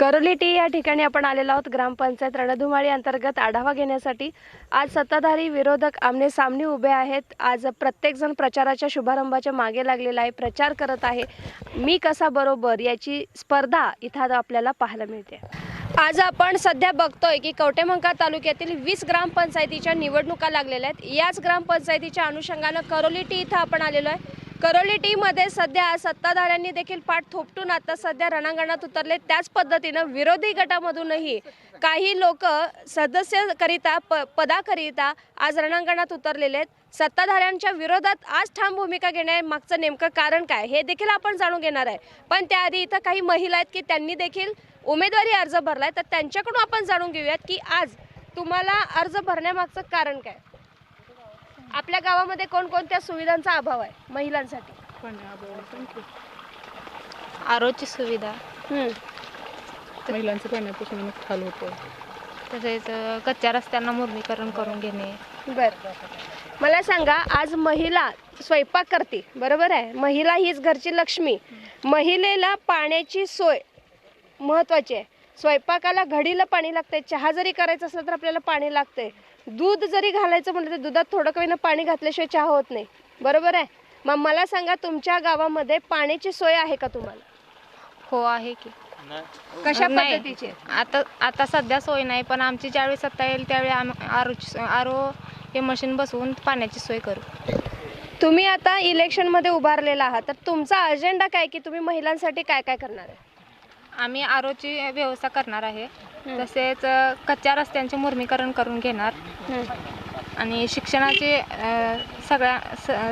करोलिटी या ठिकाणी आपण आलेलो आहोत ग्रामपंचायत रणधुमाळी अंतर्गत आढावा घेण्यासाठी। आज सत्ताधारी विरोधक आमने सामने उभे आहेत। आज प्रत्येक जण प्रचाराच्या शुभारंभाच्या मागे लागलेला आहे, प्रचार करत आहे। मी कसा बरोबर याची स्पर्धा इथं आपल्याला पाहायला मिळते। आज आपण सध्या बघतोय की कवटेमंकाळ तालुक्यातील 20 ग्रामपंचायतीच्या निवडणुका लागलेल्या आहेत। याच ग्रामपंचायतीच्या अनुषंगाने करोलिटी इथं आपण आलेलो आहे। करोलिटीमध्ये सध्या सत्ताधाऱ्यांनी देखील पाठ थोपटून आता सध्या रणांगणात उतरले। त्याच पद्धतीने विरोधी गटामधूनही काही लोक सदस्यकरिता पदाकरिता आज रणांगणात उतरलेले आहेत। सत्ताधाऱ्यांच्या विरोधात आज ठाम भूमिका घेण्यामागचं नेमकं कारण काय हे देखील आपण जाणून घेणार आहे। पण त्याआधी इथं काही महिला आहेत की त्यांनी देखील उमेदवारी अर्ज भरलाय, तर त्यांच्याकडून आपण जाणून घेऊयात की आज तुम्हाला अर्ज भरण्यामागचं कारण काय। आपल्या गावामध्ये कोणकोणत्या सुविधांचा अभाव आहे महिलांसाठी? आरोची सुविधा, महिलांचं पाण्यापासून हाल होतो, तसेच कच्च्या रस्त्यांना मुर्मीकरण करून घेणे। बरं, मला सांगा, आज महिला स्वयंपाक करते, बरोबर आहे? महिला हीच घरची लक्ष्मी। महिलेला पाण्याची सोय महत्त्वाची आहे। स्वयंपाकाला घडीला पाणी लागते, चहा जरी करायचं असलं तर आपल्याला पाणी लागते, दूध जरी घालायचं म्हटलं तर दुधात थोडं कमी पाणी घातल्याशिवाय चहा होत नाही, बरोबर आहे? मग मला सांगा, तुमच्या गावामध्ये पाण्याची सोय आहे का तुम्हाला? हो आहे की। कशा नाही, पद्धतीची? आता सध्या सोय नाही, पण आमची ज्यावेळी सत्ता येईल त्यावेळी आरो हे मशीन बसवून पाण्याची सोय करू। तुम्ही आता इलेक्शनमध्ये उभारलेला आहात, तर तुमचा अजेंडा काय की तुम्ही महिलांसाठी काय काय करणार आहे? आम्ही आरोची व्यवस्था करणार आहे, तसेच कच्च्या रस्त्यांचे मुर्मीकरण करून घेणार आणि शिक्षणाची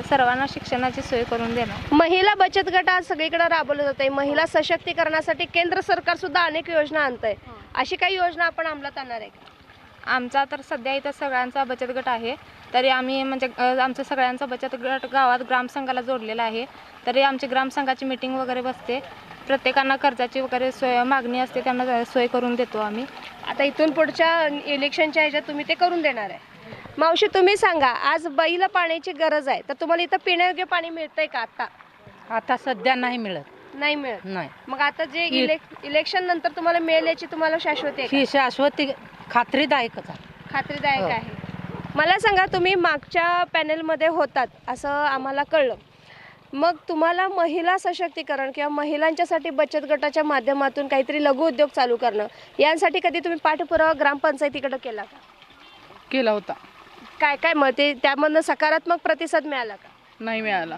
सर्वांना शिक्षणाची सोय करून देणार। महिला बचत गट आज सगळीकडे राबवलं जात आहे। महिला सशक्तीकरणासाठी केंद्र सरकार सुद्धा अनेक योजना आणतंय, अशी काही योजना आपण अंमलात आणणार आहे का? आमचा तर सध्या इथं सगळ्यांचा बचत गट आहे, तरी आम्ही म्हणजे आमचा सगळ्यांचा बचत गट गावात ग्रामसंघाला जोडलेला आहे। तरी आमची ग्रामसंघाची मीटिंग वगैरे बसते, प्रत्येकांना कर्जाची वगैरे सोय मागणी असते, त्यांना सोय करून देतो आम्ही। आता इथून पुढच्या इलेक्शनच्या ह्याच्यात तुम्ही ते करून देणार आहे। मावशी, तुम्ही सांगा, आज बाईला पाण्याची गरज आहे, तर तुम्हाला इथं पिण्यायोग्य पाणी मिळतंय का? आता सध्या नाही मिळत, नाही मिळत। नाही। मग आता जे इलेक्शन नंतर तुम्हाला मिळेल याची तुम्हाला शाश्वती आहे का? ही शाश्वती खात्रीदायकच आहे। खात्रीदायक आहे। मला सांगा, तुम्ही मागच्या पॅनेलमध्ये होतात असं आम्हाला कळलं, मग तुम्हाला महिला सशक्तीकरण किंवा महिलांच्यासाठी बचत गटाच्या माध्यमातून काहीतरी लघु उद्योग चालू करणं यांसाठी कधी तुम्ही पाठपुरावा ग्रामपंचायतीकडे केला का? केला होता। काय काय मग ते त्यामधनं सकारात्मक प्रतिसाद मिळाला का? नाही मिळाला।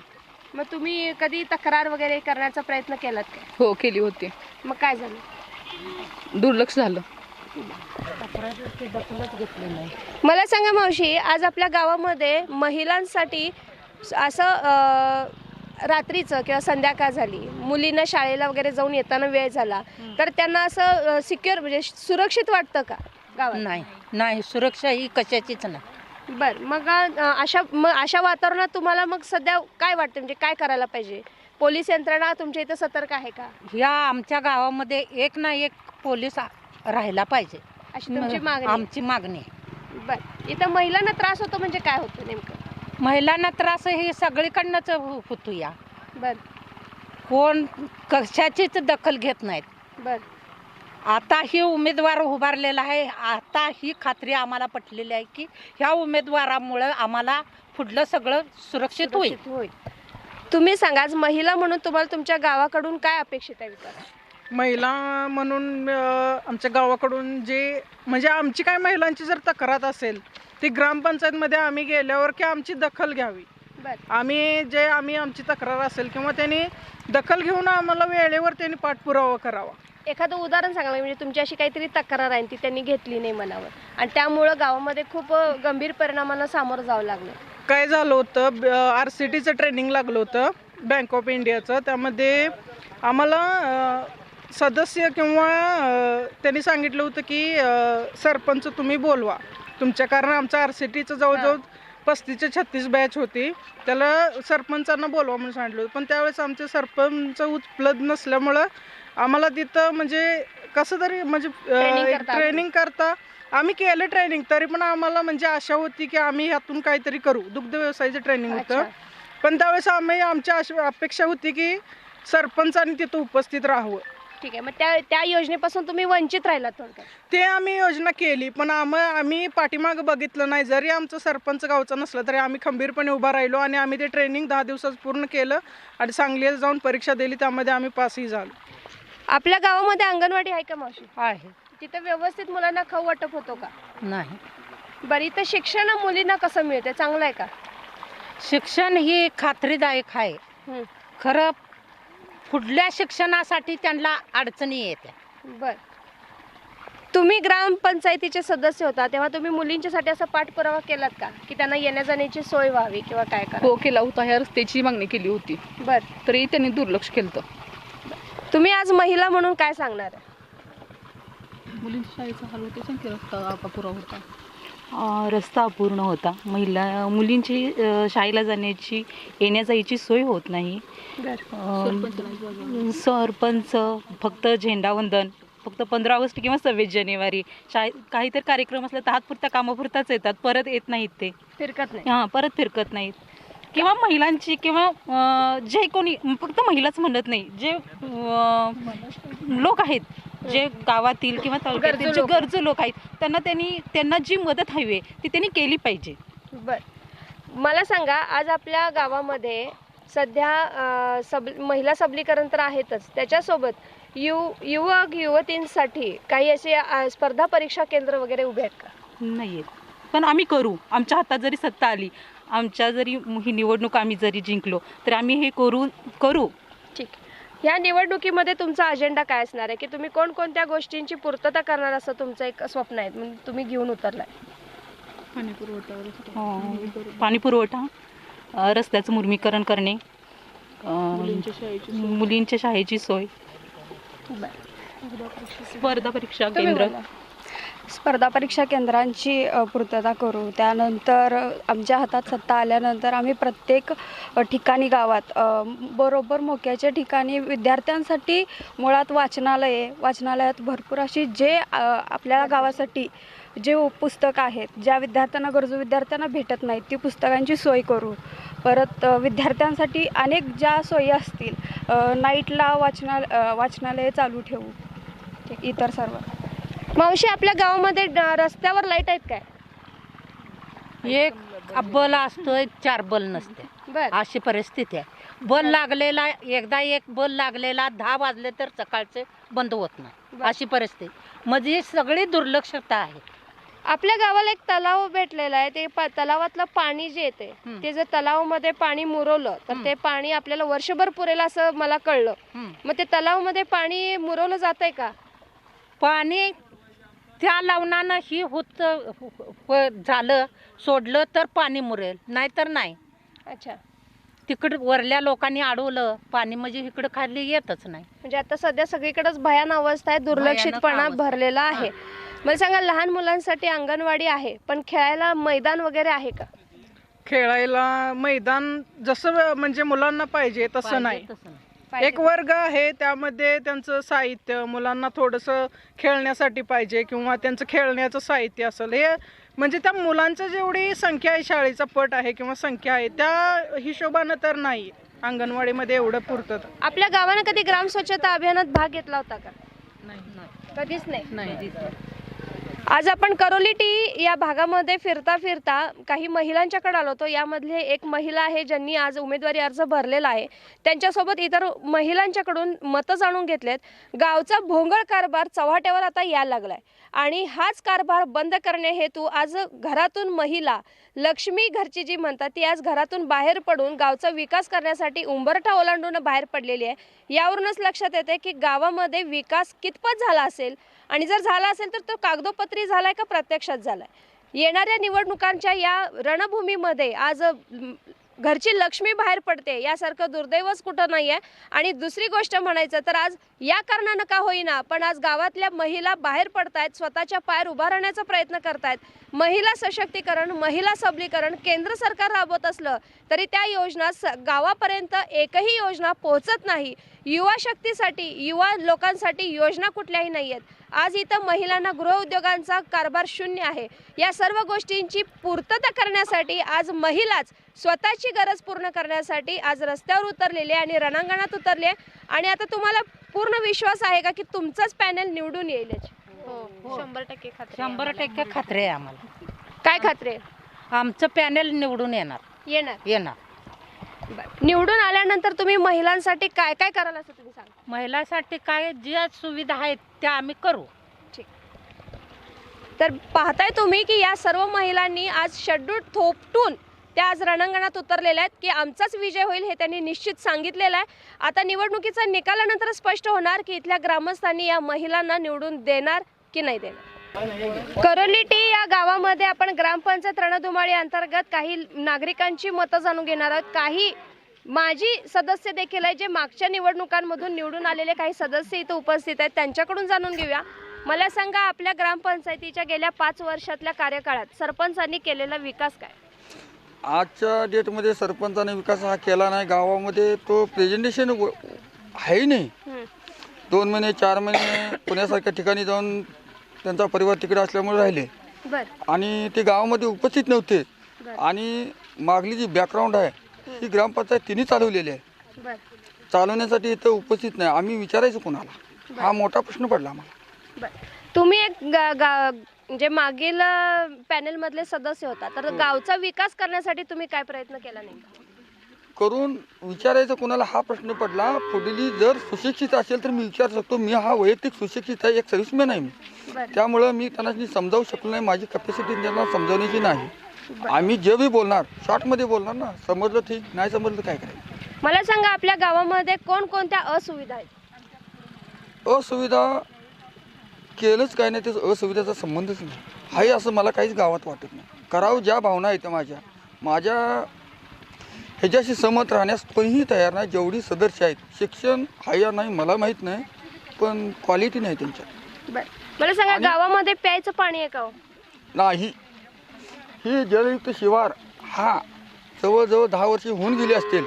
मग तुम्ही कधी तक्रार वगैरे करण्याचा प्रयत्न केलात का? हो, केली होती। मग काय झालं? दुर्लक्ष झालं। मला सांगा मावशी, आज आपल्या गावामध्ये महिलांसाठी असं रात्रीचं किंवा संध्याकाळ झाली, मुलींना शाळेला वगैरे जाऊन येताना वेळ झाला, तर त्यांना असं सिक्युअर म्हणजे सुरक्षित वाटतं का गावात? नाही, नाही, सुरक्षा ही कशाचीच नाही। बरं, मग अशा वातावरणात तुम्हाला मग सध्या काय वाटतं, म्हणजे काय करायला पाहिजे? पोलीस यंत्रणा तुमच्या इथं सतर्क आहे का? या आमच्या गावामध्ये एक ना एक पोलीस राहायला पाहिजे, अशी तुमची मागणी? आमची मागणी आहे। बरं, इथं महिलांना त्रास होतो म्हणजे काय होतं नेमकं? महिलांना त्रास हे सगळीकडनंच होतो। या बरं कोण कशाचीच दखल घेत नाहीत। बरं, आता ही उमेदवार उभारलेला आहे, आता ही खात्री आम्हाला पटलेली आहे की ह्या उमेदवारामुळे आम्हाला पुढलं सगळं सुरक्षित होईल। तुम्ही सांगा, आज महिला म्हणून तुम्हाला तुमच्या गावाकडून काय अपेक्षित आहे? विकास महिला म्हणून आमच्या गावाकडून जे म्हणजे आमची काय महिलांची जर तक्रार असेल ती ग्रामपंचायतमध्ये आम्ही गेल्यावर की आमची दखल घ्यावी। बरं, आम्ही आमची तक्रार असेल किंवा त्यांनी दखल घेऊन आम्हाला वेळेवर त्यांनी पाठपुरावा करावा। एखादं उदाहरण सांगा, म्हणजे तुमची अशी काहीतरी तक्रार आहे ती त्यांनी घेतली नाही मनावर आणि त्यामुळं गावामध्ये खूप गंभीर परिणामांना सामोरं जावं लागलं। काय झालं होतं, RCTचं ट्रेनिंग लागलं होतं बँक ऑफ इंडियाचं, त्यामध्ये आम्हाला सदस्य किंवा त्यांनी सांगितलं होतं की सरपंच तुम्ही बोलवा तुमच्या, कारण आमचं RCTचं जवळजवळ 35 ते 36 बॅच होती, त्याला सरपंचांना बोलवा म्हणून सांगितलं होतं। पण त्यावेळेस आमचे सरपंच उपलब्ध नसल्यामुळं आम्हाला तिथं म्हणजे कसं तरी म्हणजे ट्रेनिंग करता आम्ही केलं ट्रेनिंग, तरी पण आम्हाला म्हणजे आशा होती की आम्ही ह्यातून काहीतरी करू। दुग्ध व्यवसायाचं ट्रेनिंग होतं, पण त्यावेळेस आमची अपेक्षा होती की सरपंचांनी तिथं उपस्थित राहावं। ठीक आहे, मग त्या योजनेपासून तुम्ही वंचित राहिलात थोडक्यात. ते आम्ही योजना केली, पण आम्ही पाठीमागं बघितलं नाही. जरी आमचं सरपंच गावचं नसलं तरी आम्ही खंबीरपणे उभा राहिलो आणि आम्ही ते ट्रेनिंग 10 दिवसात पूर्ण केलं आणि सांगलीला जाऊन परीक्षा दिली, त्यामध्ये आम्ही पासही झालो. आपल्या गावामध्ये अंगणवाडी आहे का मावशी? आहे तिथे व्यवस्थित मुलांना खाऊ वाटप होतो का? नाही. बरं, इथं शिक्षण मुलींना कसं मिळते, चांगलं आहे का? शिक्षण ही खात्रीदायक आहे. हं. खरं पुढल्या शिक्षणासाठी त्यांना अडचणी येत्या. बर, तुम्ही ग्रामपंचायतीचे सदस्य होता तेव्हा तुम्ही मुलींच्यासाठी असा पाठपुरावा केलात का की त्यांना येण्या जाण्याची सोय व्हावी किंवा काय करा? हो केला होता. ह्या रस्त्याची मागणी केली होती, बर, तरी त्यांनी दुर्लक्ष केलं. तुम्ही आज महिला म्हणून काय सांगणार आहे? मुलींच्या शाळेचा हाल होते, संख्या रस्ता अपुरा होता. रस्ता अपूर्ण होता. मुलींची शाळेला जाण्याची येण्या जायची सोय होत नाही. सरपंच फक्त झेंडावंदन, फक्त 15 ऑगस्ट किंवा 26 जानेवारी काहीतरी कार्यक्रम असला तर हातपुरता कामापुरताच येतात, परत येत नाहीत. ते फिरकत नाही. हां, परत फिरकत नाहीत. किंवा महिलांची किंवा जे कोणी, फक्त महिलाच म्हणत नाही, जे लोक आहेत, जे गावातील किंवा तालुक्यातील जे गरजू लोक आहेत, त्यांना जी मदत हवी आहे ती त्यांनी केली पाहिजे. बर, मला सांगा, आज आपल्या गावामध्ये सध्या महिला सबलीकरण तर आहेतच, त्याच्यासोबत युवक युवतींसाठी काही असे स्पर्धा परीक्षा केंद्र वगैरे उभे आहेत का? नाही आहेत, पण आम्ही करू. आमच्या हातात जरी सत्ता आली, आमच्या जरी ही निवडणूक आम्ही जरी जिंकलो तर आम्ही हे करू. ठीक. या निवडणुकीमध्ये तुमचा अजेंडा काय असणार आहे की तुम्ही कोणकोणत्या गोष्टींची पूर्तता करणार असं तुमचं एक स्वप्न आहे, म्हणजे तुम्ही घेऊन उतरलाय? पाणी पुरवठा, रस्त्याचं मुर्मीकरण करणे, मुलींच्या शाळेची सोय, स्पर्धा परीक्षा केंद्र. स्पर्धा परीक्षा केंद्रांची पूर्तता करू. त्यानंतर आमच्या हातात सत्ता आल्यानंतर आम्ही प्रत्येक ठिकाणी गावात बरोबर मोक्याच्या ठिकाणी विद्यार्थ्यांसाठी मुळात वाचनालयात भरपूर अशी जे आपल्या गावासाठी जे पुस्तकं आहेत, ज्या विद्यार्थ्यांना गरजू विद्यार्थ्यांना भेटत नाहीत, ती पुस्तकांची सोय करू. परत विद्यार्थ्यांसाठी अनेक ज्या सोयी असतील, नाईटला वाचनालये चालू ठेवू, इतर सर्व. मावशी, आपल्या गावामध्ये रस्त्यावर लाईट आहेत काय? एक बल असतोय, 4 बल नसते, बर, अशी परिस्थिती आहे. बल लागलेला, एकदा एक बल लागलेला 10 वाजले तर सकाळचे बंद होत नाही, अशी परिस्थिती. म्हणजे सगळी दुर्लक्षता आहे. आपल्या गावाला एक तलाव भेटलेला आहे, ते तलावातलं पाणी जे येते ते जर तलावामध्ये पाणी मुरवलं तर ते पाणी आपल्याला वर्षभर पुरेल असं मला कळलं. मग ते तलावामध्ये पाणी मुरवलं जातंय का? पाणी त्या लावणानं ही झालं, सोडलं तर पाणी मुरेल, नाहीतर नाही. अच्छा, तिकडं वरल्या लोकांनी अडवलं पाणी, म्हणजे इकडं खाली येतच नाही. म्हणजे आता सध्या सगळीकडेच भयान अवस्था आहे, दुर्लक्षितपणा भरलेला आहे. मला सांगा, लहान मुलांसाठी अंगणवाडी आहे, पण खेळायला मैदान वगैरे आहे का? खेळायला मैदान जसं म्हणजे मुलांना पाहिजे तसं नाही. एक वर्ग आहे, त्यामध्ये त्यांचं साहित्य मुलांना थोडंसं खेळण्यासाठी पाहिजे किंवा त्यांचं खेळण्याचं साहित्य असेल. हे म्हणजे त्या मुलांचं जेवढी संख्या आहे, शाळेचा पट आहे किंवा संख्या आहे, त्या हिशोबानं तर नाही अंगणवाडीमध्ये एवढं पुरतं. आपल्या गावानं कधी ग्राम स्वच्छता अभियानात भाग घेतला होता का? कधीच नाही. आज आपण करोली टी या भागामध्ये फिरता फिरता काही महिलांच्याकडे आलो होतो. यामधले एक महिला आहे ज्यांनी आज उमेदवारी अर्ज भरलेला आहे. त्यांच्यासोबत इतर महिलांच्याकडून मतं जाणून घेतलेत. गावचा भोंगळ कारभार चव्हाट्यावर आता यायला लागलाय आणि हाच कारभार बंद करणे हेतू आज घरातून महिला लक्ष्मी घरची जी म्हणतात ती आज घरातून बाहेर पडून गावचा विकास करण्यासाठी उंबरठा ओलांडून बाहेर पडलेली आहे. यावरूनच लक्षात येते की गावामध्ये विकास कितपत झाला असेल आणि जर झाला असेल तर तो कागदोपत्री झालाय का प्रत्यक्षात झालाय. येणाऱ्या निवडणुकांच्या या रणभूमीमध्ये आज घरची लक्ष्मी बाहेर पडते यासारखं दुर्दैवच कुठं नाही आहे. आणि दुसरी गोष्ट म्हणायचं तर आज या कारणानं का होईना पण आज गावातल्या महिला बाहेर पडतायत, स्वतःच्या पायावर उभा राहण्याचा प्रयत्न करतायत. महिला सशक्तीकरण, महिला सबलीकरण केंद्र सरकार राबवत असलं तरी त्या योजना गावापर्यंत एकही योजना पोहोचत नाही. युवा शक्तीसाठी, युवा लोकांसाठी योजना कुठल्याही नाही आहेत. आज इथं महिलांना गृहउद्योगांचा कारभार शून्य आहे. या सर्व गोष्टींची पूर्तता करण्यासाठी आज महिलाच स्वतःची गरज पूर्ण करण्यासाठी आज रस्त्यावर उतरलेले आणि रणांगणात उतरले. आणि आता तुम्हाला पूर्ण विश्वास आहे का की तुमचंच पॅनल निवडून येईल याची? हो 100% खात्री आहे 100% खात्री आहे आम्हाला. काय खात्री आहे? आमचं पॅनल निवडून येणार. येणार. निवडून आल्यानंतर तुम्ही महिलांसाठी काय काय कराल असं तुम्ही सांगा. महिलांसाठी काय ज्या सुविधा आहेत त्या आम्ही करू. तर पाहताय तुम्ही की या सर्व महिलांनी आज शेड्यूल थोपटून त्या आज रणांगणात उतरलेल्या आहेत की आमचाच विजय होईल हे त्यांनी निश्चित सांगितलेलं आहे. आता निवडणुकीचा निकालानंतर स्पष्ट होणार की इथल्या ग्रामस्थांनी या महिलांना निवडून देणार की नाही देणार. करोलीटी या गावामध्ये आपण ग्रामपंचायत रणधुमाळी अंतर्गत काही नागरिकांची मतं जाणून घेणार आहोत. काही माजी सदस्य देखील आहे जे मागच्या निवडणुकांमधून निवडून आलेले काही सदस्य इथं उपस्थित आहेत, त्यांच्याकडून जाणून घेऊया. मला सांगा, आपल्या ग्रामपंचायतीच्या गेल्या 5 वर्षातल्या कार्यकाळात सरपंचांनी केलेला विकास काय? आजच्या डेटमध्ये सरपंचाने विकास हा केला नाही. गावामध्ये तो प्रेझेंटेशन आहे नाही. 2 महिने 4 महिने पुण्यासारख्या ठिकाणी जाऊन त्यांचा परिवार तिकडे असल्यामुळे राहिले आणि ते गावामध्ये उपस्थित नव्हते. आणि मागली जी बॅकग्राऊंड आहे ही ग्रामपंचायत तिने चालवलेली आहे. चालवण्यासाठी इथं उपस्थित नाही. आम्ही विचारायचं कोणाला, हा मोठा प्रश्न पडला आम्हाला. तुम्ही एक म्हणजे मागील पॅनल मधले सदस्य होता, तर गावचा विकास करण्यासाठी तुम्ही काय प्रयत्न केला नाही? करून विचारायचं कोणाला हा प्रश्न पडला. पुढली जर सुशिक्षित असेल तर मी विचारू शकतो. मी हा वैयक्तिक सुशिक्षित आहे, एक सर्व्हिसमॅन आहे मी. त्यामुळं मी त्यांना समजावू शकलो नाही. माझी कॅपॅसिटी त्यांना समजावण्याची नाही. आम्ही जे बी बोलणार शॉर्टमध्ये बोलणार ना. समजलं ठीक, नाही समजलं काय करायचं. मला सांगा, आपल्या गावामध्ये कोणकोणत्या असुविधा आहेत? असुविधा केलंच काय नाही, ते असुविधाचा संबंधच नाही आहे असं मला काहीच गावात वाटत नाही. करावं ज्या भावना आहेत माझ्या ह्याच्याशी सहमत राहण्यास कोणीही तयार नाही. जेवढी सदस्य आहेत, शिक्षण आहे या नाही मला माहीत नाही, पण क्वालिटी नाही त्यांच्यात. मला सांगा, गावामध्ये प्यायचं पाणी आहे का हो? नाही. ही जलयुक्त शिवार हा जवळजवळ 10 वर्षे होऊन गेली असतील,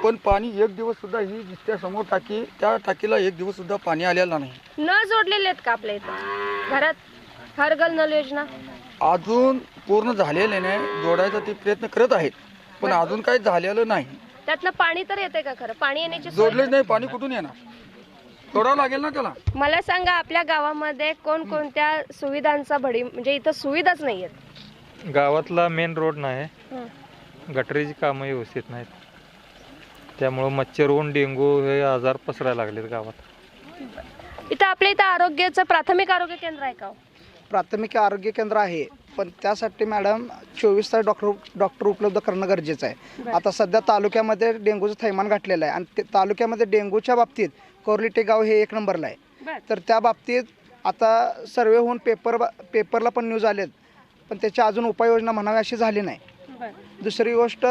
पण पाणी एक दिवस सुद्धा ही दिसत्या समोर टाकी, त्या टाकीला एक दिवस सुद्धा पाणी आलेलं नाही. नळ जोडलेले आहेत का आपल्या इथं घरात? हर घर नल योजना अजून पूर्ण झालेले नाही. जोडायचा ते प्रयत्न करत आहेत, पण अजून काही झालेलं नाही. त्यातलं पाणी तर येते का खरं? पाणी येण्याची सोय? जोडलेच नाही. पाणी कुठून येणार? जोडावं लागेल ना त्याला. मला सांगा, आपल्या गावामध्ये कोणकोणत्या सुविधांचा भडी, म्हणजे इथं सुविधाच नाही आहेत? गावातला मेन रोड नाही, गटरीची कामं व्यवस्थित नाहीत, त्यामुळं मच्छर होऊन डेंगू हे आजार पसरायला लागलेत गावात. इथं आपल्या इथं आरोग्याचं प्राथमिक आरोग्य केंद्र आहे का हो? प्राथमिक आरोग्य केंद्र आहे, पण त्यासाठी मॅडम 24 तास डॉक्टर उपलब्ध करणं गरजेचं आहे. आता सध्या तालुक्यामध्ये डेंग्यूचं थैमान घातलेलं आहे आणि तालुक्यामध्ये डेंग्यूच्या बाबतीत कोर्लीटे गाव हे 1 नंबरला आहे. तर त्या बाबतीत आता सर्वे होऊन पेपरला पण न्यूज आलेत, पण त्याची अजून उपाययोजना म्हणावी अशी झाली नाही. दुसरी गोष्ट,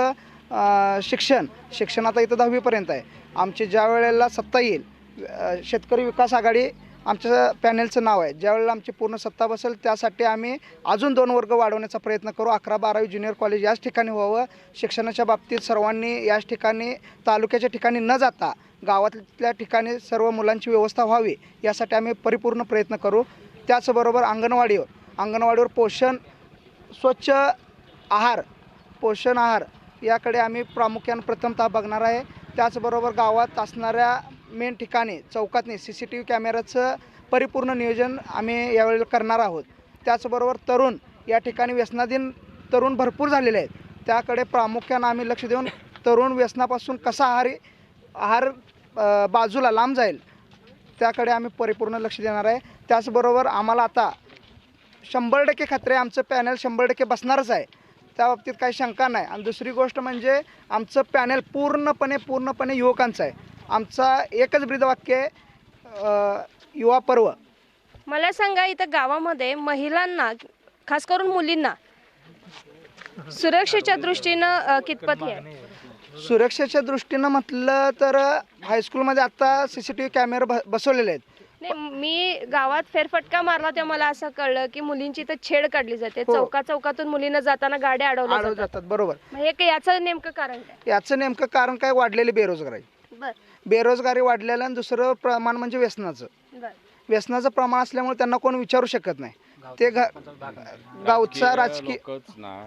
शिक्षण आता इथं 10वीपर्यंत आहे. आमची ज्या वेळेला सत्ता येईल, शेतकरी विकास आघाडी आमच्या पॅनेलचं नाव आहे, ज्यावेळेला आमची पूर्ण सत्ता बसेल त्यासाठी आम्ही अजून 2 वर्ग वाढवण्याचा प्रयत्न करू. 11-12वी ज्युनियर कॉलेज याच ठिकाणी व्हावं. शिक्षणाच्या बाबतीत सर्वांनी याच ठिकाणी, तालुक्याच्या ठिकाणी न जाता गावातल्या ठिकाणी सर्व मुलांची व्यवस्था व्हावी यासाठी आम्ही परिपूर्ण प्रयत्न करू. त्याचबरोबर अंगणवाडीवर स्वच्छ आहार, पोषण आहार याकडे आम्ही प्रामुख्याने प्रथमतः बघणार आहे. त्याचबरोबर गावात असणाऱ्या मेन ठिकाणी चौकातनी CCTV कॅमेऱ्याचं परिपूर्ण नियोजन आम्ही यावेळी करणार आहोत. त्याचबरोबर तरुण, या ठिकाणी व्यसनाधीन तरुण भरपूर झालेले आहेत, त्याकडे प्रामुख्यानं आम्ही लक्ष देऊन तरुण व्यसनापासून कसा आहार बाजूला लांब जाईल त्याकडे आम्ही परिपूर्ण लक्ष देणार आहे. त्याचबरोबर आम्हाला आता 100% खात्री आहे, आमचं पॅनल 100% बसणारच आहे, त्या बाबतीत काही शंका नाही. आणि दुसरी गोष्ट म्हणजे आमचं पॅनल पूर्णपणे युवकांचं आहे. आमचा एकच ब्रीदवाक्य आहे, युवा पर्व. मला सांगा, इथं गावामध्ये महिलांना, खास करून मुलींना सुरक्षेच्या दृष्टीनं कितपत आहे? सुरक्षेच्या दृष्टीनं म्हटलं तर हायस्कूलमध्ये आता CCTV कॅमेरा बसवलेले आहेत. नाही, मी गावात फेरफटका मारला तेव्हा मला असं कळलं की मुलींची इथं छेड काढली जाते. चौकातून मुलींना जाताना गाड्या अडवल्या जातात. बरोबर. याचं नेमकं कारण काय? याचं नेमकं कारण काय? वाढलेली बेरोजगारी. बेरोजगारी वाढलेलं आणि दुसरं प्रमाण म्हणजे व्यसनाचं. व्यसनाचं प्रमाण असल्यामुळे त्यांना कोण विचारू शकत नाही. ते गावचा राजकीय लोकच ना,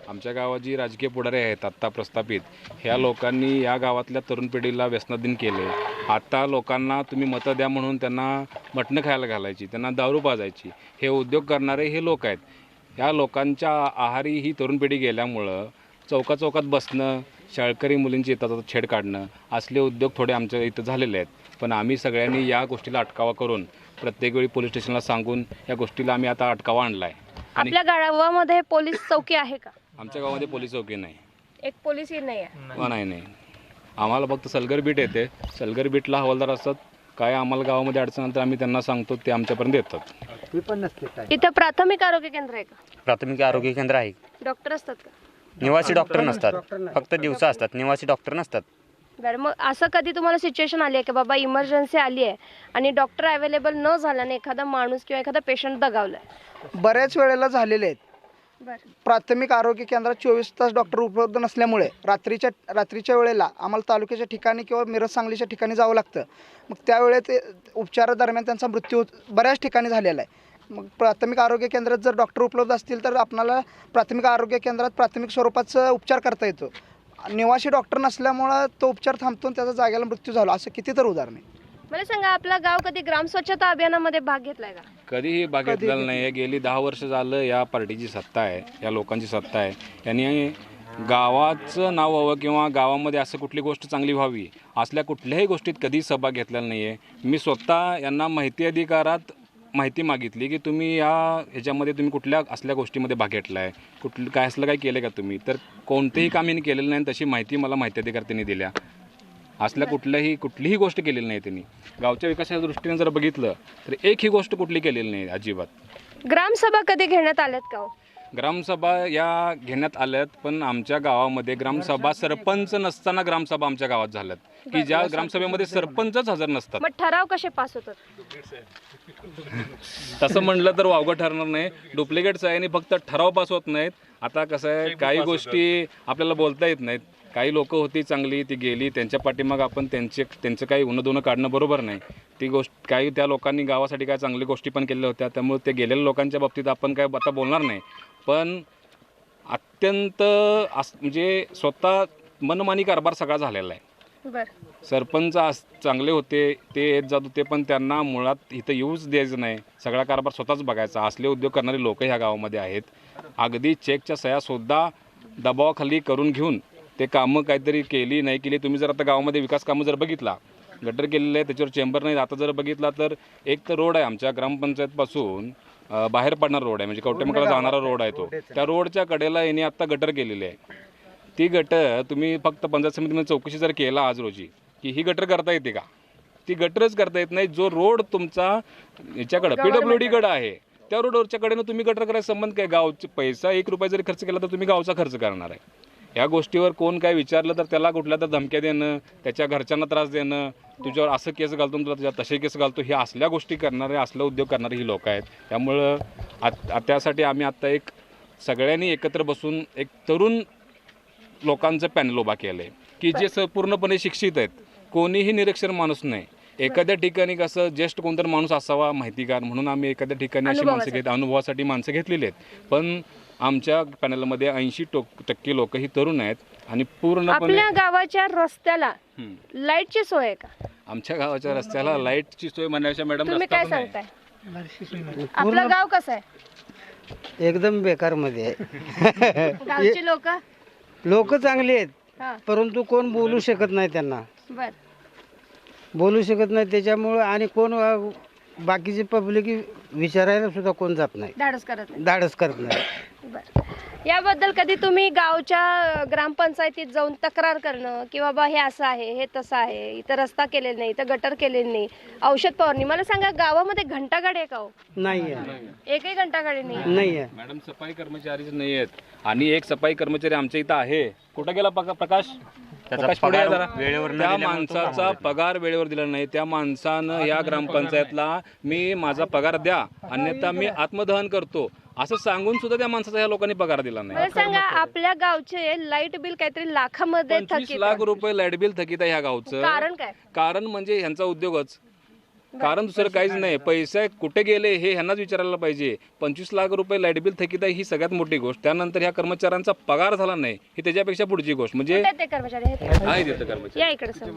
आमच्या गावात जी राजकीय पुढारी आहेत आत्ता प्रस्थापित, ह्या लोकांनी या गावातल्या तरुण पिढीला व्यसनाधीन केले. आता लोकांना तुम्ही मतं द्या म्हणून त्यांना मटणं खायला घालायची, त्यांना दारू पाजायची, हे उद्योग करणारे हे लोक आहेत. ह्या लोकांच्या आहारी ही तरुण पिढी गेल्यामुळं चौकात बसणं, शाळकरी मुलींची येतात छेड काढणं, असले उद्योग थोडे आमच्या इथं झालेले आहेत. पण आम्ही सगळ्यांनी या गोष्टीला अटकावा करून प्रत्येक वेळी पोलीस स्टेशनला सांगून या गोष्टीला आम्ही आता अटकावा आणला आहे. आपल्या गावामध्ये पोलीस चौकी आहे का? आमच्या गावामध्ये पोलीस चौकी नाही. एक पोलीसही नाही आहे. नाही. आम्हाला फक्त सलगर बीट येते. सलगर बीटला हवालदार असतात. काय आम्हाला गावामध्ये अडचण आली तर आम्ही त्यांना सांगतो, ते आमच्यापर्यंत येतात. इथं प्राथमिक आरोग्य केंद्र आहे का? प्राथमिक आरोग्य केंद्र आहे. डॉक्टर असतात का? निवासी डॉक्टर नसतात, फक्त दिवसा असतात. निवासी डॉक्टर नसतात. बरं, मग असं कधी तुम्हाला सिच्युएशन आली आहे की बाबा इमर्जन्सी आली आहे आणि डॉक्टर अवेलेबल न झाल्याने एखादा माणूस किंवा एखादा पेशंट दगावलाय? बऱ्याच वेळेला झालेले आहेत. बरं. प्राथमिक आरोग्य केंद्रात 24 तास डॉक्टर उपलब्ध नसल्यामुळे रात्रीच्या वेळेला आम्हाला तालुक्याच्या ठिकाणी किंवा मिरज सांगलीच्या ठिकाणी जावं लागतं. मग त्यावेळेत उपचारादरम्यान त्यांचा मृत्यू बऱ्याच ठिकाणी झालेला आहे. मग प्राथमिक आरोग्य केंद्रात जर डॉक्टर उपलब्ध असतील तर आपल्याला प्राथमिक आरोग्य केंद्रात प्राथमिक स्वरूपाचा उपचार करता येतो. निवासी डॉक्टर नसल्यामुळं तो उपचार थांबतो आणि त्याचा जागेला मृत्यू झाला. असं किती तर उदाहरण आहे. मला सांगा, आपला गाव कधी ग्राम स्वच्छता अभियानामध्ये भाग घेतलाय का? कधीही भाग घेतलेला नाही आहे. गेली 10 वर्ष झालं या पार्टीची सत्ता आहे, या लोकांची सत्ता आहे. यांनी गावाचं नाव व्हावं किंवा गावामध्ये असं कुठली गोष्ट चांगली व्हावी असल्या कुठल्याही गोष्टीत कधी सहभाग घेतलेला नाही आहे. मी स्वतः यांना माहिती अधिकारात माहिती मागितली की तुम्ही ह्याच्यामध्ये तुम्ही कुठल्या असल्या गोष्टीमध्ये भाग घेतला आहे, काय असलं काय केलं का तुम्ही, तर कोणतेही काम यांनी केलेलं नाही. तशी माहिती मला माहिती अधिकार त्यांनी दिल्या. असल्या कुठलीही गोष्ट केलेली नाही त्यांनी. गावच्या विकासाच्या दृष्टीने जर बघितलं तर एकही गोष्ट कुठली केलेली नाही अजिबात. ग्रामसभा कधी घेण्यात आल्यात का? ग्रामसभा या घेण्यात आल्यात, पण आमच्या गावामध्ये ग्रामसभा सरपंच नसताना ग्रामसभा आमच्या गावात झाल्यात की ज्या ग्रामसभेमध्ये सरपंचच हजर नसतात. मग ठराव कसे पास होतात? तसं म्हटलं तर वावगं ठरणार नाही. डुप्लिकेट्स आहे आणि फक्त ठराव पास होत नाहीत. आता कसं आहे, काही गोष्टी आपल्याला बोलता येत नाहीत. काही लोक होती चांगली, ती गेली, त्यांच्या पाठीमाग आपण त्यांचं काही उन्हं काढणं बरोबर नाही. ती गोष्ट काही त्या लोकांनी गावासाठी काय चांगली गोष्टी पण केल्या होत्या, त्यामुळे ते गेलेल्या लोकांच्या बाबतीत आपण काय आता बोलणार नाही. पण अत्यंत म्हणजे स्वतः मनमानी कारभार सगळा झालेला आहे. सरपंच चांगले होते, ते येत जात होते, पण त्यांना मुळात इथं येऊच द्यायचं नाही. सगळा कारभार स्वतःच बघायचा. असले उद्योग करणारे लोक ह्या गावामध्ये आहेत. अगदी चेकच्या सह्यासुद्धा दबावाखाली करून घेऊन ते कामं काहीतरी केली नाही केली. तुम्ही जर आता गावामध्ये विकास कामं जर बघितला, गटर केलेलं आहे, त्याच्यावर चेंबर नाही. आता जर बघितला तर एक तर रोड आहे आमच्या ग्रामपंचायतपासून बाहेर पडणारा रोड आहे, म्हणजे कवटेमंगळला जाणारा रोड आहे. तो त्या रोडच्या कडेला यांनी आत्ता गटर केलेली आहे. ती गटर तुम्ही फक्त पंचायत समितीमध्ये चौकशी जर केला आज रोजी की ही गटर करता येते का, ती गटरच करता येत नाही. जो रोड तुमचा याच्याकडं PWD आहे त्या रोडवरच्या कडेनं तुम्ही गटर करायचा संबंध काय? गावचे पैसा 1 रुपया जरी खर्च केला तर तुम्ही गावचा खर्च करणार आहे. या गोष्टीवर कोण काय विचारलं तर त्याला कुठल्या तर धमक्या देणं, त्याच्या घरच्यांना त्रास देणं, तुझ्यावर असं केस घालतो, तुला तुझ्या तसे केस घालतो, हे असल्या गोष्टी करणारे, असलं उद्योग करणारे ही लोक आहेत. त्यामुळं त्यासाठी आम्ही आत्ता एक सगळ्यांनी एकत्र बसून एक तरुण लोकांचं पॅनल उभा केलं आहे की जे पूर्णपणे शिक्षित आहेत. कोणीही निरक्षर माणूस नाही. एखाद्या ठिकाणी कसं ज्येष्ठ कोणतरी माणूस असावा माहितीगार, म्हणून आम्ही एखाद्या ठिकाणी अशी माणसं अनुभवासाठी माणसं घेतलेली आहेत. पण आमच्या पॅनलमध्ये 80% लोक ही तरुण आहेत आणि पूर्णपणे. आपल्या गावाच्या रस्त्याला लाईटची सोय आहे का? आमच्या गावाच्या रस्त्याला लाईटची सोय म्हणायच्या मॅडम, तुम्ही काय सांगताय? आपलं गाव कसं आहे? एकदम बेकार मध्ये आहे. गावची लोक चांगली आहेत, परंतु कोण बोलू शकत नाही त्यांना. बोलू शकत नाही त्याच्यामुळे, आणि कोण बाकीचे पब्लिक विचारायला सुद्धा कोण जात नाही, धाडस करत नाही. याबद्दल कधी तुम्ही गावच्या ग्रामपंचायतीत जाऊन तक्रार करणं की बाबा हे असं आहे, हे तसं आहे, इथं रस्ता केलेला नाही, इथं गटर केलेलं नाही, औषध फवारणी, मला सांगा गावामध्ये घंटागाडी आहे का? नाही आहे. एकही घंटागाडी नाही आहे. मॅडम सफाई कर्मचारीच नाही आहेत. आणि एक सफाई कर्मचारी आमच्या इथं आहे. कुठं गेला प्रकाश? त्या माणसाचा पगार वेळेवर दिला नाही. त्या माणसानं या ग्रामपंचायतला मी माझा पगार द्या अन्यथा मी आत्मदहन करतो असं सांगून सुद्धा त्या माणसाचा ह्या लोकांनी पगार दिला नाही. मला सांगा आपल्या गावचे लाईट बिल काहीतरी लाखामध्ये 25 थकीत लाख आहे. रुपये लाईट बिल थकीत आहे ह्या गावचं. कारण काय? कारण म्हणजे ह्यांचा उद्योगच, कारण दुसरं काहीच नाही. पैसे कुठे गेले हे ह्यांनाच विचारायला पाहिजे. 25 लाख रुपये लाईट बिल थकीत आहे ही सगळ्यात मोठी गोष्ट. त्यानंतर ह्या कर्मचाऱ्यांचा पगार झाला नाही ही त्याच्यापेक्षा पुढची गोष्ट. म्हणजे कुठे ते कर्मचारी आहेत? आहे तिथं कर्मचारी. या इकडे सर.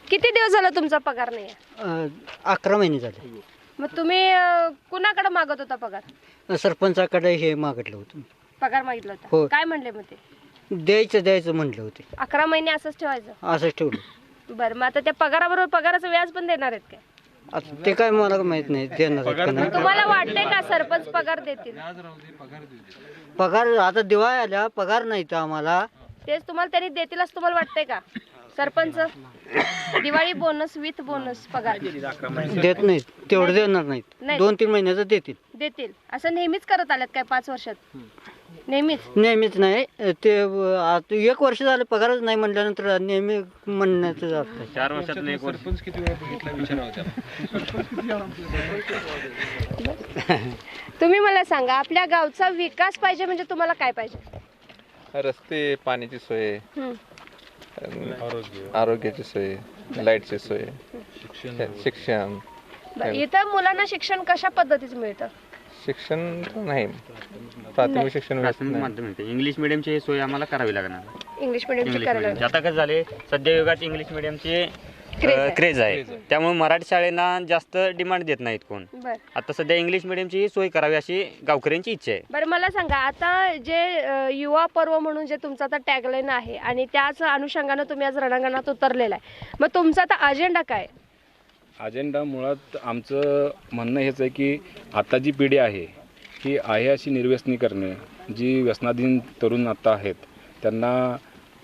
किती दिवस झाला तुमचा पगार नाही आहे? 11 महिने झाले. मग तुम्ही कुणाकडे मागत होता पगार? सरपंचाकडे हे मागितलं होतं. पगार मागितला होता. हो. काय म्हणले मग ते? द्यायचं म्हटलं होते. 11 महिने असंच ठेवायचं? असंच ठेवलं. बरं, मग आता त्या पगाराबरोबर पगाराचं व्याज पण देणार आहेत काय? आता ते काय मला माहित नाही देणार आहेत का नाही. तुम्हाला वाटतंय का सरपंच पगार देतील? पगार आता दिवाळी आल्या पगार नाही तर आम्हाला. तेच तुम्हाला त्यांनी देतील असं तुम्हाला वाटतंय का? Sarpanch Diwali bonus with bonus पगार देत नाहीत, तेवढं देणार नाहीत. नाही. 2-3 महिन्याचं देतील असं नेहमीच करत आल्यात काय 5 वर्षात? नेहमीच नाही ते आता 1 वर्ष झालं पगारच नाही म्हणल्यानंतर नेहमी म्हणण्याचं जास्त. 4 वर्षात 1 वर्ष किती वेळा बघितला विचारा होत्या. तुम्ही मला सांगा आपल्या गावचा विकास पाहिजे म्हणजे तुम्हाला काय पाहिजे? रस्ते, पाण्याची सोय, आरोग्याची सोय, लाईटची सोय, शिक्षण. इथं मुलांना शिक्षण कशा पद्धतीचं मिळतं? शिक्षण नाही, प्राथमिक शिक्षण माध्यमिक इंग्लिश मिडियमची सोय आम्हाला करावी लागणार. इंग्लिश मिडियमची करायला मिडियम आता कसं झाले सध्या युगात इंग्लिश मिडियमचे क्रेज आहे. त्यामुळे मराठी शाळेला जास्त डिमांड देत नाहीत कोण. आता सध्या इंग्लिश मिडियमची सोय करावी अशी गावकऱ्यांची इच्छा आहे. बरं मला सांगा आता जे युवा पर्व म्हणून जे तुमचा आता टॅगलाईन आहे आणि त्याच अनुषंगानं तुम्ही आज रणांगणात उतरलेला आहे, मग तुमचा आता अजेंडा काय? अजेंडा मुळात आमचं म्हणणं हेच आहे की आता जी पिढी आहे ही आहे अशी निर्व्यसनी करणे, जी व्यसनाधीन तरुण आता आहेत त्यांना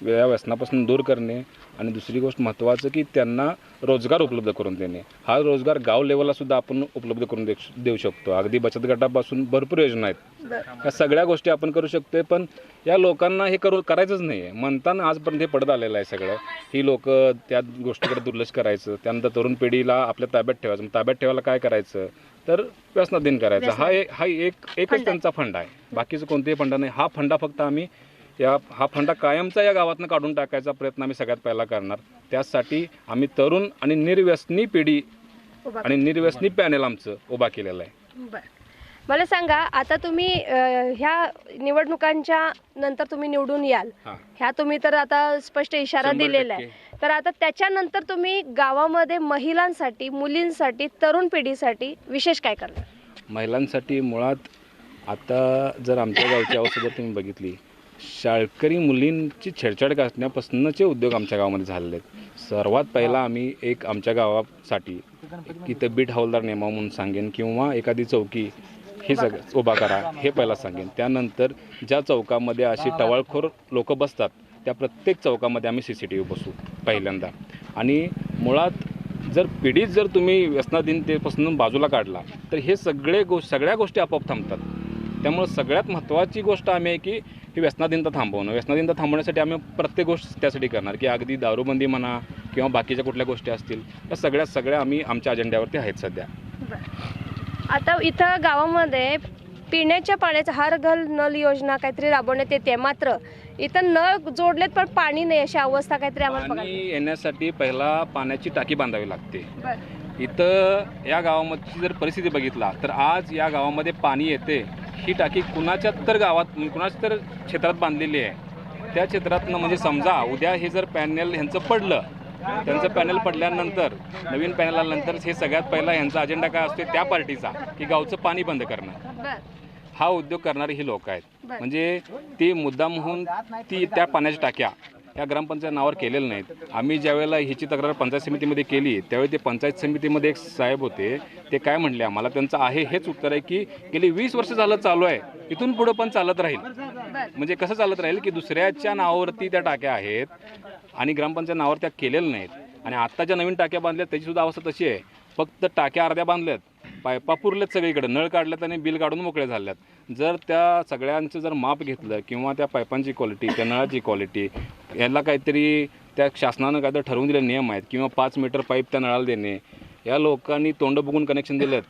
या व्यसनापासून दूर करणे आणि दुसरी गोष्ट महत्त्वाचं की त्यांना रोजगार उपलब्ध करून देणे. हा रोजगार गाव लेवलला सुद्धा आपण उपलब्ध करून देऊ शकतो. अगदी बचत गटापासून भरपूर योजना आहेत. या सगळ्या गोष्टी आपण करू शकतोय, पण या लोकांना हे करायचंच नाही आहे. म्हणताना आजपर्यंत हे पडत आलेलं आहे सगळं. ही लोक त्या गोष्टीकडे दुर्लक्ष करायचं, त्यानंतर तरुण पिढीला आपल्या ताब्यात ठेवायचं. ताब्यात ठेवायला काय करायचं तर व्यसनाधीन करायचं. हा एकच त्यांचा फंड आहे, बाकीचं कोणतेही फंड नाही. हा फंडा फक्त आम्ही हा फंडा कायमचा या गावातनं काढून टाकायचा प्रयत्न आम्ही सगळ्यात पहिला करणार. त्यासाठी आम्ही तरुण आणि निर्व्यसनी पिढी आणि निर्व्यसनी पॅनेल आमचं उभा केलेलं आहे. बरं मला सांगा आता तुम्ही ह्या निवडणुकांच्या नंतर तुम्ही निवडून याल, ह्या तुम्ही तर आता स्पष्ट इशारा दिलेला आहे. तर आता त्याच्यानंतर तुम्ही गावामध्ये महिलांसाठी, मुलींसाठी, तरुण पिढीसाठी विशेष काय करणार? महिलांसाठी मुळात आता जर आमच्या गावची अवस्था जर तुम्ही बघितली, शाळकरी मुलींची छेडछाड करण्यापासूनचे उद्योग आमच्या गावामध्ये झालेले आहेत. सर्वात पहिला आम्ही एक आमच्या गावासाठी इथं बीट हवालदार नेमावं म्हणून सांगेन, किंवा एखादी चौकी हे सगळं उभा करा हे पहिला सांगेन. त्यानंतर ज्या चौकामध्ये अशी टवाळखोर लोक बसतात त्या प्रत्येक चौकामध्ये आम्ही CCTV बसवू पहिल्यांदा. आणि मुळात जर पिढीत जर तुम्ही व्यसनाधीनतेपासून बाजूला काढला तर हे सगळ्या गोष्टी आपोआप थांबतात. त्यामुळं सगळ्यात महत्त्वाची गोष्ट आम्ही आहे की ही व्यसनाधीनता थांबवणं. व्यसनाधीनता थांबवण्यासाठी आम्ही प्रत्येक गोष्ट त्यासाठी करणार, की अगदी दारूबंदी म्हणा किंवा बाकीच्या कुठल्या गोष्टी असतील त्या सगळ्या आम्ही आमच्या अजेंड्यावरती आहेत सध्या. आता इथं गावामध्ये पिण्याच्या पाण्याचं हर घर नल योजना काहीतरी राबवण्यात येते, मात्र इथं नळ जोडलेत पण पाणी नाही अशी अवस्था काहीतरी आम्हाला पाणी येण्यासाठी पहिला पाण्याची टाकी बांधावी लागते. इथं या गावामध्ये जर परिस्थिती बघितला तर आज या गावामध्ये पाणी येते, ही टाकी कुणाच्या तर गावात कुणाच्या तर क्षेत्रात बांधलेली आहे. त्या क्षेत्रातनं म्हणजे समजा उद्या हे जर पॅनल ह्यांचं पडलं, त्यांचं पॅनल पडल्यानंतर नवीन पॅनल आल्यानंतर हे सगळ्यात पहिला ह्यांचा अजेंडा काय असतो त्या पार्टीचा की गावचं पाणी बंद करणं. हा उद्योग करणारे ही लोक आहेत. म्हणजे ती मुद्दाम होऊन त्या पाण्याच्या टाक्या या ग्रामपंचायत नावावर केलेलं नाहीत. आम्ही ज्यावेळेला ह्याची तक्रार पंचायत समितीमध्ये केली त्यावेळी ते पंचायत समितीमध्ये एक साहेब होते, ते काय म्हणले आम्हाला, त्यांचं आहे हेच उत्तर आहे की गेली 20 वर्ष झालं चालू आहे, इथून पुढं पण चालत राहील. म्हणजे कसं चालत राहील की दुसऱ्याच्या नावावरती त्या टाक्या आहेत आणि ग्रामपंचायत नावावर त्या केलेल्या नाहीत. आणि आत्ता ज्या नवीन टाक्या बांधल्यात त्याचीसुद्धा अवस्था तशी आहे. फक्त टाक्या अर्ध्या बांधल्यात, पायपा पुरलेत सगळीकडे, नळ काढल्यात आणि बिल काढून मोकळे झाल्यात. जर त्या सगळ्यांचं जर माप घेतलं किंवा त्या पायपांची क्वालिटी, त्या नळाची क्वालिटी, याला काहीतरी त्या शासनानं काहीतरी ठरवून दिले नियम आहेत किंवा 5 मीटर पाईप त्या नळाला देणे, या लोकांनी तोंड बघून कनेक्शन दिलेत.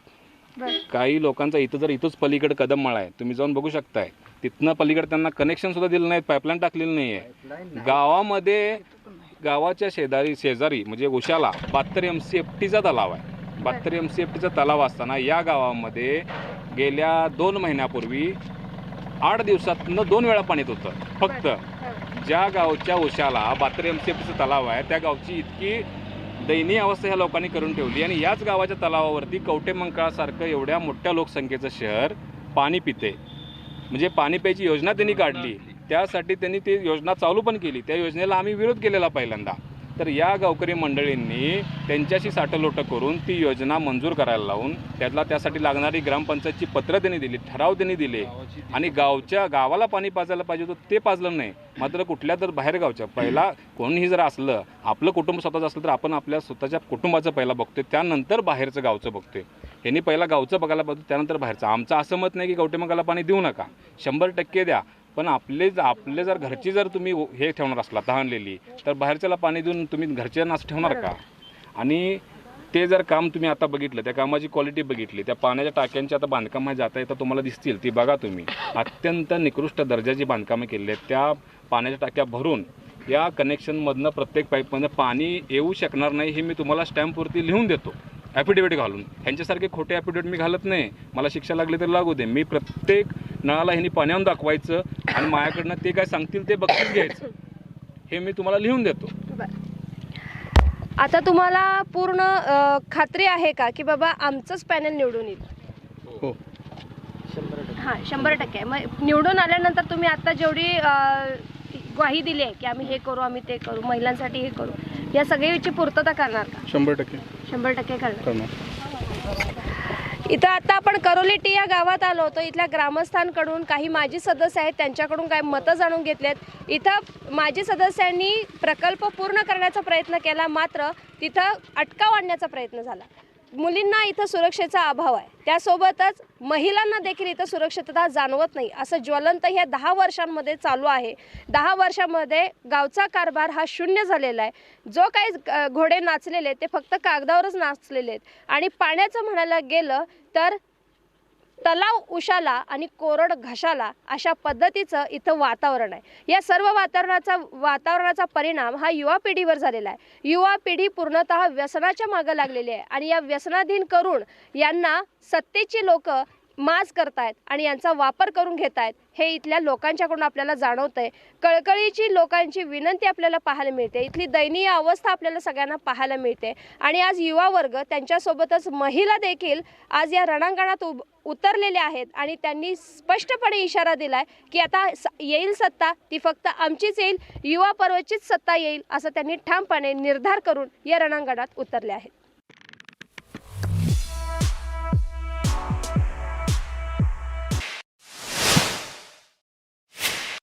काही लोकांचा इथंच पलीकडे कदममाळा आहे, तुम्ही जाऊन बघू शकताय, तिथनं पलीकडे त्यांना कनेक्शन सुद्धा दिलं नाहीत, पाईपलाईन टाकलेली नाही आहे. गावामध्ये गावाच्या शेजारी म्हणजे उशाला 72 MCFTचा तलाव आहे. 72 MCFTचा तलाव असताना या गावामध्ये गेल्या 2 महिन्यापूर्वी 8 दिवसातनं 2 वेळा पाणी येत होतं फक्त. ज्या गावच्या उशाला 72 MCFTचा तलाव आहे त्या गावची इतकी दयनीय अवस्था ह्या लोकांनी करून ठेवली, आणि याच गावाच्या तलावावरती कवटेमंकाळासारखं एवढ्या मोठ्या लोकसंख्येचं शहर पाणी पिते. म्हणजे पाणी प्यायची योजना त्यांनी काढली, त्यासाठी त्यांनी ती योजना चालू पण केली. त्या योजनेला आम्ही विरोध केलेला पहिल्यांदा. तर या गावकरी मंडळींनी त्यांच्याशी साटलोटं करून ती योजना मंजूर करायला लावून त्यासाठी लागणारी ग्रामपंचायतची पत्रं त्यांनी दिली, ठराव त्यांनी दिले, आणि गावाला पाणी पाजायला पाहिजे होतं ते पाजलं नाही. मात्र कुठल्या तर बाहेर गावच्या पहिला कोणीही जर असलं, आपलं कुटुंब स्वतःचं असलं तर आपण आपल्या स्वतःच्या कुटुंबाचं पहिला बघतोय, त्यानंतर बाहेरचं गावचं बघतोय. यांनी पहिला गावचं बघायला पाहिजे, त्यानंतर बाहेरचं. आमचं असं मत नाही की कवटेमंकाळला पाणी देऊ नका, 100% द्या, पण आपले जर घरची जर तुम्ही हे ठेवणार असला तहानलेली, तर बाहेरच्याला पाणी देऊन तुम्ही घरच्यांना असं ठेवणार का? आणि ते जर काम तुम्ही आता बघितलं, त्या कामाची क्वालिटी बघितली, त्या पाण्याच्या टाक्यांची आता बांधकामं जाता येता तुम्हाला दिसतील, ती बघा तुम्ही. अत्यंत निकृष्ट दर्जाची बांधकामं केलेली आहेत. त्या पाण्याच्या टाक्या भरून या कनेक्शनमधनं प्रत्येक पाईपमधनं पाणी येऊ शकणार नाही हे मी तुम्हाला स्टॅम्पवरती लिहून देतो, ॲफिडेविट घालून. ह्यांच्यासारखे खोटे ॲफिडेविट मी घालत नाही, मला शिक्षा लागली तर लागू दे. मी प्रत्येक नळाला ह्यांनी पाणी आणून दाखवायचं आणि माझ्याकडनं ते काय सांगतील ते बघतील घ्यायचं, हे मी तुम्हाला लिहून देतो. आता तुम्हाला पूर्ण खात्री आहे का की बाबा आमचंच पॅनल निवडून येईल? हो, 100%. मग निवडून आल्यानंतर तुम्ही आता जेवढी ग्वाही दिली आहे की आम्ही हे करू, आम्ही ते करू, महिलांसाठी हे करू, या सगळ्याची पूर्तता करणार का? 100% करणार. इथं आता आपण करोली या गावात आलो होतो. इथल्या ग्रामस्थांकडून काही माजी सदस्य आहेत, त्यांच्याकडून काही मतं जाणून घेतलेत. इथं माजी सदस्यांनी प्रकल्प पूर्ण करण्याचा प्रयत्न केला, मात्र तिथं अटकाव आणण्याचा प्रयत्न झाला. मुलींना इथं सुरक्षेचा अभाव आहे, त्यासोबतच महिलांना देखील इथं सुरक्षितता जाणवत नाही, असं ज्वलंत ह्या 10 वर्षांमध्ये चालू आहे. 10 वर्षांमध्ये गावचा कारभार हा शून्य झालेला आहे. जो काही घोडे नाचलेले ते फक्त कागदावरच नाचलेले आहेत. आणि पाण्याचं म्हणायला गेलं तर तलाव उशाला आणि कोरड घशाला अशा पद्धतीचं इथं वातावरण आहे. या सर्व वातावरणाचा परिणाम हा युवा पिढीवर झालेला आहे. युवा पिढी पूर्णतः व्यसनाच्या मागं लागलेली आहे, आणि या व्यसनाधीन करून यांना सत्तेची लोक माज करतायत आणि यांचा वापर करून घेत आहेत, हे इथल्या लोकांच्याकडून आपल्याला जाणवतंय. कळकळीची लोकांची विनंती आपल्याला पाहायला मिळते, इथली दयनीय अवस्था आपल्याला सगळ्यांना पाहायला मिळते. आणि आज युवा वर्ग, त्यांच्यासोबतच महिला देखील आज या रणांगणात उतरलेले आहेत, आणि त्यांनी स्पष्टपणे इशारा दिलाय की आता येईल सत्ता, ती फक्त आमचीच येईल, युवा पर्वचीच सत्ता येईल, असं त्यांनी ठामपणे निर्धार करून या रणांगणात उतरले आहेत.